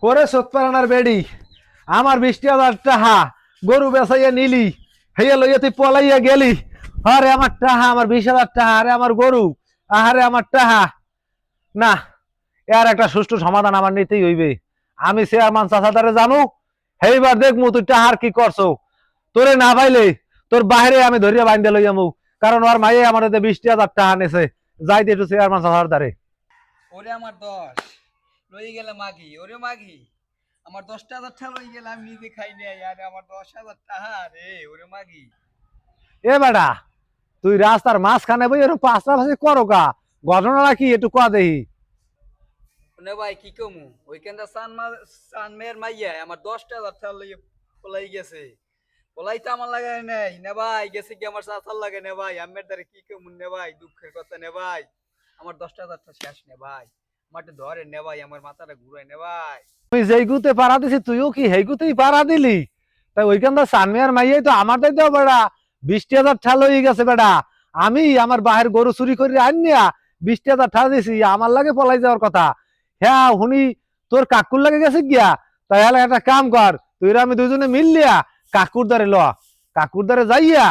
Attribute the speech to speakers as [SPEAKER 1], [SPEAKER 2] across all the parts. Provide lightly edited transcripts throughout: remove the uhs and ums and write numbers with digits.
[SPEAKER 1] ওরে সৎপারানার বেড়ি আমার 20,000 টাকা গরু বেচাইয়া নিলি হেয়া লইয়া তুই পলাইয়া গেলি। আরে আমার টাকা, আমার 20,000 টাকা, আরে আমার গরু, আহারে আমার টাকা। না, এর একটা সুষ্ঠু সমাধান আমার নিতেই হইবে। আমি চেয়ারম্যান চাচাদারে জানু, সেইবার দেখমু তুই টাহার কি করছো। তোরে না পাইলে তোর বাইরে আমি ধরিয়া বাইন্দা লইয়ামু, কারণ ওর মাইয়ে আমার 20,000 টাকা নেছে। যাইতে একটু চেয়ারম্যান চাচার দ্বারে।
[SPEAKER 2] ওরে আমার 10 লই গেলে মাগি, ওরে মাগি আমার 10,000 টাকা লই গেলে আমি নিজে খাই নাই। আরে আমার 10,000 টাকা রে, ওরে মাগি।
[SPEAKER 1] এ বেটা, তুই রাস্তার মাঝখানে বই এরকম পাঁচটা করো কা? ঘটনাটা কি একটু কয়া দেহি।
[SPEAKER 2] নে ভাই কি কমু, ওইখানটা সান মেয়ের মাইয়া আমার 10,000 টাকা লই পলাই গেছে। পলাই তো আমার লাগাই নাই নে ভাই, গেছে কি আমার চাচার লাগে নে ভাই। আমের দ্বারে কি কমু নে ভাই, দুঃখের কথা নে ভাই। আমার 10,000 টাকা শেষ নে ভাই, আমারটা ধরে নে ভাই, আমার মাথাটা ঘুরাই নে ভাই।
[SPEAKER 1] আমি যেই গুতে পাড়া দিছি তুইও কি সেই গুতেই পাড়া দিলি? তাই ওইখানটা সানমিয়ার মাইয়াই তো আমার দায়িত্ব বেড়া। 20,000 ঠাল হয়ে গেছে বেড়া। আমি আমার বাহের গরু চুরি করে আনিয়া 20,000 ঠাল দিছি, আমার লাগে পলাই যাওয়ার কথা। হ্যাঁ হুনি তোর কাকুর লাগে গেছে গিয়া। তাই হলে একটা কাম কর, তুই আমি দুজনে মিললিয়া কাকুর দ্বারে ল, কাকুর দ্বারে যাইয়া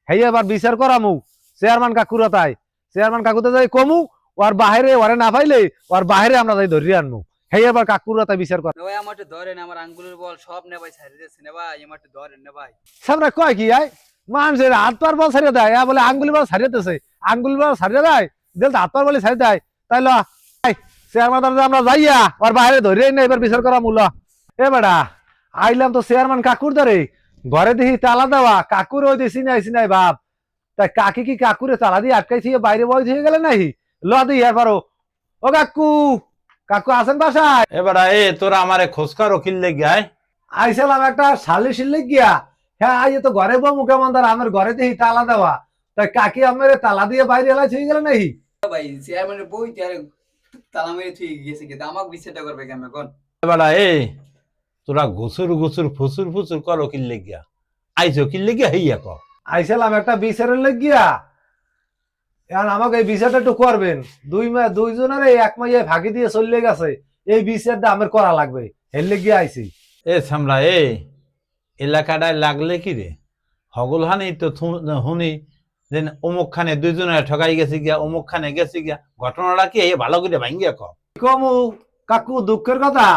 [SPEAKER 1] হেই আবার বিচার করামু চেয়ারম্যান কাকুর তাই। চেয়ারম্যান কাকুতে যাই কমু, ওর বাহিরে ওরে না পাইলে ওর বাহিরে আমরা যাই ধরিয়ে আনমু। হেই আবার কাকুর তাই বিচার কর।
[SPEAKER 2] নে ভাই আমারটা ধরেন, আমার আঙ্গুলের বল সব নে ভাই ছাড়িয়ে দিয়েছে নে ভাই, আমারটা ধরেন নে ভাই।
[SPEAKER 1] সামনে কয় কি আয় মানুষের হাত পার বল ছাড়িয়ে দেয়, বলে আঙ্গুলি বল ছাড়িয়ে দিতেছে, আঙ্গুলি বল ছাড়িয়ে দেয়, দিল হাত পার বলে ছাড়িয়ে দেয়। তাই ল চেয়ারম্যান আমরা যাইয়া ওর বাইরে ধরে না এবার বিচার করা মূল। এ বেটা, আইলাম তো চেয়ারম্যান কাকুর দ্বারে, ঘরে দেখি তালা দেওয়া, কাকুর ওই দিয়ে চিনাই চিনাই ভাব। তাই কাকি কি কাকুরে তালা দিয়ে আটকাইছি বাইরে বয় দিয়ে গেলে নাই? ল দিই এবারও। ও কাকু, কাকু আছেন বাসায়?
[SPEAKER 3] এবারে তোরা আমারে খোঁজকার উকিল লেগে
[SPEAKER 1] আইসালাম একটা সালিশির গিয়া। হ্যাঁ আইয়ে তো ঘরে বউ মুখে মন্দার আমার ঘরে দেখি তালা দেওয়া। তাই কাকি আমার তালা দিয়ে বাইরে এলাই হয়ে গেল নাকি?
[SPEAKER 2] ভাই চেয়ারম্যানের বই তার তালা মেরে থুই গেছে, কিন্তু আমাকে বিচারটা করবে কেমন কোন?
[SPEAKER 3] এবারে তোরা গুসুর গুসুর ফুসুর ফুসুর কর উকিল লেগিয়া আইছো উকিল লেগিয়া হইয়া কর।
[SPEAKER 1] আইসালাম একটা বিচারের গিয়া। এখন আমাকে এই বিচারটা একটু করবেন। দুইজনের এক মাইয়ে ফাঁকি দিয়ে চলে গেছে, এই বিচারটা আমার করা লাগবে, এর লেগিয়া আইছি।
[SPEAKER 3] সামরা এলাকাটায় লাগলে কি রে হগল হানি তো শুনি যে অমুক খানে দুইজনের ঠকাই গেছি গিয়া, অমুক খানে গেছি গিয়া, ঘটনাটা কি ভালো করে ভাঙ্গিয়া কর।
[SPEAKER 1] কমু কাকু, দুঃখের কথা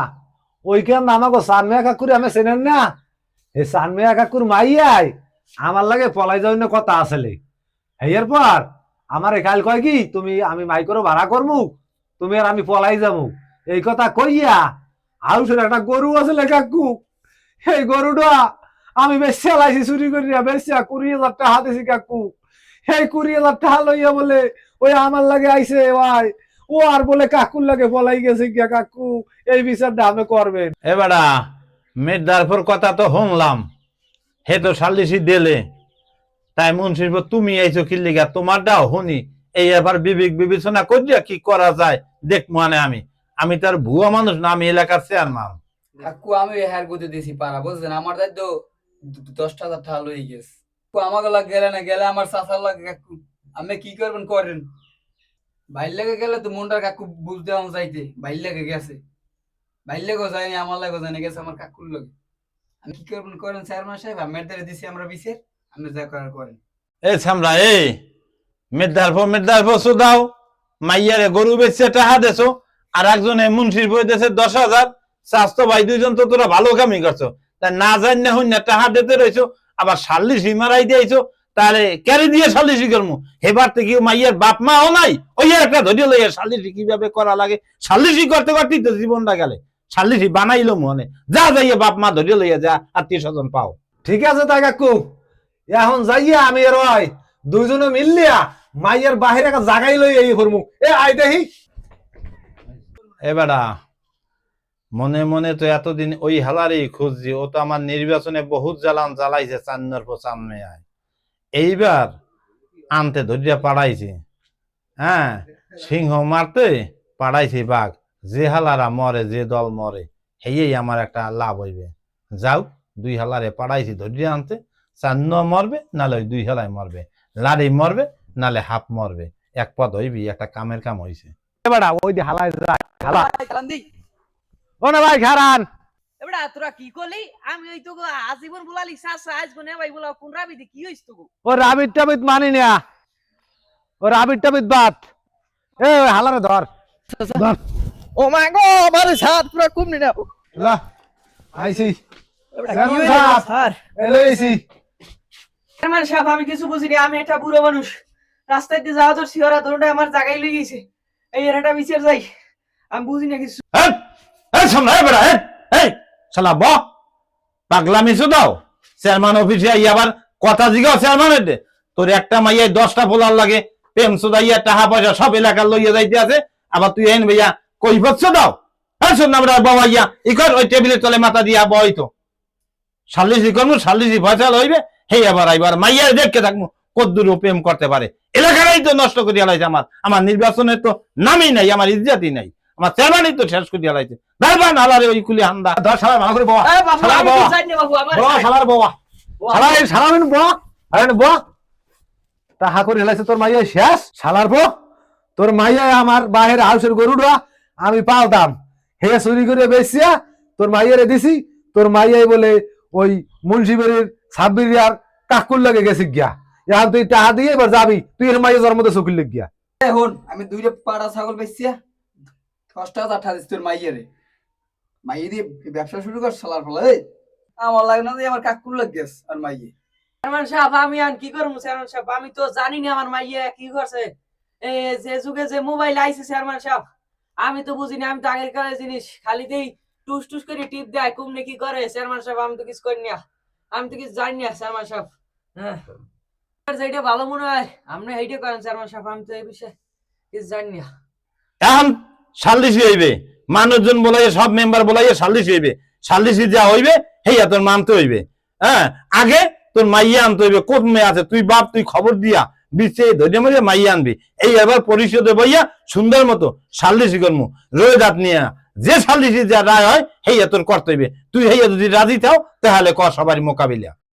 [SPEAKER 1] ওইখান আমাকে সানমিয়া কাকুরে আমি চেনেন না। এই সানমিয়া কাকুর মাইয়াই আমার লাগে পলাই যাওয়ার কথা আসলে। এর পর আমার কাল কয় কি তুমি আমি মাইকরও ভাড়া করমু, তুমি আর আমি পলাই যাবো। এই কথা কইয়া আউসের একটা গরু আছে কাকু, এই গরুটা আমি বেশি লাইছি চুরি করিয়া, বেশি 20,000 টাকা দিছি কাকু। এই 20,000 টাকা লইয়া বলে ওই আমার লাগে আইছে ভাই, ও আর বলে কাকুর লাগে পলাই গেছে গিয়া। কাকু এই বিচারটা আমি করবেন।
[SPEAKER 3] এবারা মেয়েদারপুর কথা তো শুনলাম, হে তো সালিশি দিলে, তাই মুন্সির তুমি আইছো কি লিগা তোমারটাও শুনি এই এবার বিবেক বিবেচনা করিয়া কি করা যায় দেখ মানে আমি আমি তার ভুয়া মানুষ না, আমি এলাকার চেয়ারম্যান।
[SPEAKER 2] কাকু আমি হ্যার গতি দিছি পারা, বুঝছেন আমার দায়িত্ব 10,000 টাকা লই গেছে। আমাকে লাগে গেলে না গেলে আমার চাচার লাগে কাকু, আমি কি করবেন করেন। বাইর লেগে গেলে তো মনটার কাকু বুঝতে আমার যাইতে, বাইর লেগে গেছে, বাইর লেগেও যায়নি, আমার লাগেও জানে গেছে আমার কাকুর লগে। আমি কি করবেন করেন চেয়ারম্যান সাহেব, আমার দ্বারা দিছি আমরা বিচার, আপনি যা করার করেন।
[SPEAKER 3] সামরা মেদারপুর সুদাও মাইয়ারে গরু বেচছে টাকা দেছো, আর একজনে মুন্সির বই দেশে 10,000। স্বাস্থ্য ভাই দুইজন তো তোরা ভালো কামই করছো, তাই না জান না হইনা টাকা দিতে রয়েছো, আবার সাল্লিশি মারাই দিয়েছো। তাহলে ক্যারি দিয়ে সাল্লিশি করবো হেবার থেকে মাইয়ার বাপ মাও নাই, ওই একটা ধরিয়ে লইয়া সাল্লিশি কিভাবে করা লাগে সাল্লিশি করতে করতেই তো জীবনটা গেলে। সাল্লিশি বানাইলো মনে যা যাইয়া বাপ মা ধরিয়ে লইয়া যা, আত্মীয় স্বজন পাও।
[SPEAKER 1] ঠিক আছে তাই কাকু, এখন যাইয়া আমি এর হয় দুইজনে মিললিয়া মাইয়ের বাহিরে একটা জাগাই লই এই ফরমু। এ আই দেখি।
[SPEAKER 3] এবারা মনে মনে তো এতদিন ওই হালারই খুঁজছি, ও তো আমার নির্বাচনে বহুত জ্বালান জ্বালাইছে, 4 এইবার আনতে ধরিয়া পাড়াইছে। হ্যাঁ, সিংহ মারতে পাড়াইছে বাঘ, যে হালারা মরে যে দল মরে হেই আমার একটা লাভ হইবে। যাও 2 হালারে পাড়াইছি ধরিয়া আনতে, 4 মরবে নালে ওই 2 হালায় মরবে, লাড়ি মরবে নালে হাফ মরবে, এক পদ হইবি, একটা কামের কাম হইছে।
[SPEAKER 1] এবারে ওই যে হালায় যায় হালা। ও না ভাই খারান
[SPEAKER 4] এবারে তোরা কি করলি আমি ওই তো আজীবন বলালি চাচা আজ গনে ভাই বলা কোন রাবিদি কি হইছ তো
[SPEAKER 1] ও রাবিট টাবিট মানি না ও রাবিট টাবিট বাদ এ হালারে ধর ধর
[SPEAKER 4] ও মা গো আমার সাত পুরো কমনি না
[SPEAKER 1] লা আইছি
[SPEAKER 4] কি হইলো স্যার
[SPEAKER 1] এলাইছি
[SPEAKER 4] আমার সাহেব আমি কিছু বুঝিনি আমি একটা বুড়ো মানুষ রাস্তায় দিয়ে যাওয়া তো শিওরা দৌড়ে আমার জায়গায় লই গেছে এই এরাটা বিচার যাই আমি বুঝি না কিছু
[SPEAKER 3] এই এই সামনে এই বেড়া এই শালা ব পাগলামি শুধাও চেয়ারম্যান অফিসে আই আবার কথা জিগাও চেয়ারম্যানের দে তোর একটা মাইয়াই 10টা পোলার লাগে প্রেম সুদাইয়া টাকা পয়সা সব এলাকার লইয়া যাইতে আছে আবার তুই এন ভাইয়া কই বচ্চ দাও হ্যাঁ শোন আমরা বাবাইয়া ইকর ওই টেবিলের তলে মাথা দিয়া বই তো সাল্লিশি করবো সাল্লিশি ফয়সাল হইবে হেই আবার আইবার মাইয়ার দেখকে থাকবো কদ্দুর প্রেম করতে পারে এলাকাটাই তো নষ্ট করিয়া লাইছে আমার নির্বাচনের তো নামই নাই আমার ইজ্জতই নাই আমার চেয়ারম্যানই তো শেষ করিয়া লাইছে দাঁড়ান আলারে ওই কুলি হান্দা
[SPEAKER 1] ধর শালা ভালো করে বাবা
[SPEAKER 4] এ বাবু
[SPEAKER 1] শালা
[SPEAKER 4] আমি
[SPEAKER 1] বাবা
[SPEAKER 4] তো জানি না বাবু আমার
[SPEAKER 1] বাবা শালার বাবা শালা এই শালা মিন বাবা আরে বাবা তাহা করে হেলাইছে তোর মাইয়া শেষ শালার বউ তোর মাইয়া আমার বাহির হাউসের গরুটা আমি পালতাম হে চুরি করে বেচিয়া তোর মাইয়ারে দিছি তোর মাইয়াই বলে ওই মুন্সিবাড়ির সাব্বিরিয়ার কাকুর লাগে গেছি গিয়া এখন তুই টাকা দিয়ে এবার যাবি তুই এর মাইয়া জন্মতে চকুর লেগ গিয়া
[SPEAKER 2] এখন আমি 2টা পাড়া ছাগল বেচিয়া 10,000 টাকা দিছি তোর মাইয়ারে মাইয়ে দিয়ে ব্যবসা শুরু কর শালার ফলা এই আমার লাগে না যে আমার কাকুর লাগ গেছে আর মাইয়ে
[SPEAKER 4] চেয়ারম্যান সাহেব আমি আর কি করবো চেয়ারম্যান সাহেব আমি তো জানি না আমার মাইয়া কি করছে এই যে যুগে যে মোবাইল আইছে চেয়ারম্যান সাহেব আমি তো বুঝিনি আমি তো আগের কালের জিনিস খালিতেই টুস টুস করে টিপ দেয় কুমনে কি করে চেয়ারম্যান সাহেব আমি তো কিছু করি না আমি তো কিছু জানি না চেয়ারম্যান সাহেব হ্যাঁ যেটা ভালো মনে হয় আপনি এইটা করেন চেয়ারম্যান সাহেব আমি তো এই বিষয়ে কিছু জানি না
[SPEAKER 3] এখন সাল্লিশি হইবে মানুষজন বলাইয়ে সব মেম্বার বলাইয়ে সাল্লিশি হইবে সাল্লিশি যা হইবে হেইয়া তোর মানতে হইবে হ্যাঁ আগে তোর মাইয়া আনতে হইবে কোন মেয়ে আছে তুই বাপ তুই খবর দিয়া বিচে ধৈর্য মরে মাইয়া আনবি এই এবার পরিষদে বইয়া সুন্দর মতো সাল্লিশি করমু রয়ে দাঁত নিয়ে যে সাল্লিশি যা রায় হয় হেইয়া তোর করতে হইবে তুই হেইয়া যদি রাজি থাও তাহলে কর সবারই মোকাবিলা